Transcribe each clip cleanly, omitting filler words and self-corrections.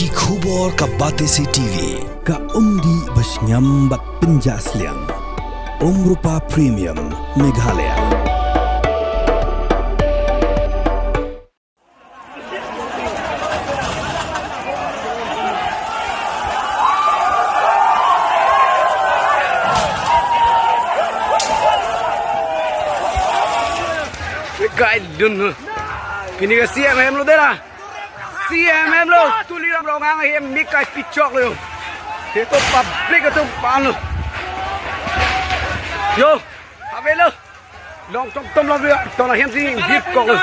Ki khubor ka Batese TV. Ka umdi basnyam bak penjaslian. Rupa Premium Meghalaya. Guide dun. Kini ka CMM lo dera. CMM lo. Tuli ram lo ngang hem mikai pichok lo. Itu public itu pan lo. Yo, apa lo? Long tom lo dia. Tong lah hem si bip kok lo.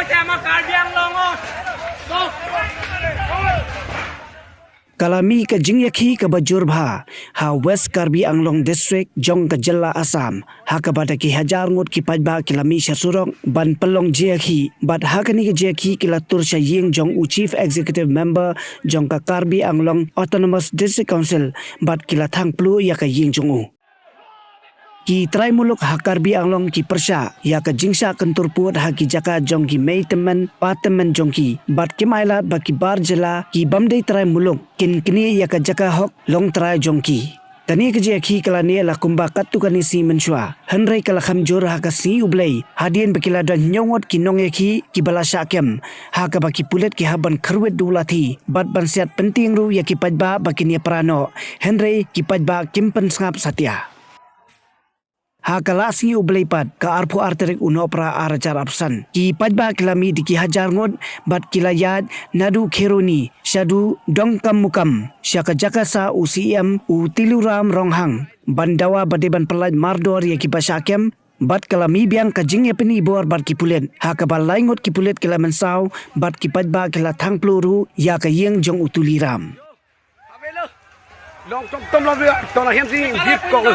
Kalami ka jingyakhi ka bajurba ha West Karbi Anglong District jong ka Jilla Assam ha ka bata ki hajar ngot ki pajba kilami shasurong ban pelong jiakhi bat ha kani ka jiakhi kila tur sha ying jong u Chief Executive Member jong ka Karbi Anglong Autonomous District Council bat kila thang plu ya ka ying jong u ki trai muluk ha Karbi Anglong ki persha ya ka jingsha kentur put ha ki jaka jong ki mei temen pa temen jong ki bat ki maila ba ki bar jela ki bamdei trai muluk kin kini ya ka jaka hok long trai jong ki tani ka je khi kala ne la kumba katu kani si menshwa hanrei kala kham jor ha ka si ublei hadien bakila dan nyongot ki nonge ki bala syakem ha ka baki pulet ki haban khrwet dulati bat ban siat penting ru ya ki pajba bakini prano hanrei ki pajba kimpen sngap satya ha kalasi ubleipat ka arpu arterik unopra arajar apsan ki pajba kilami di ki hajar ngot bat kilayat nadu kheroni shadu dongkam mukam syaka jakasa UCM u tiluram ronghang bandawa badeban pelaj mardor ya ki basyakem bat kalami biang ka jingye peni bor bat ki pulet ha ka balai ngot ki pulet kila mensau bat ki pajba kila thang pluru ya ka yeng jong utuliram Long tom lo dia. Tong lah hem si bip kok lo.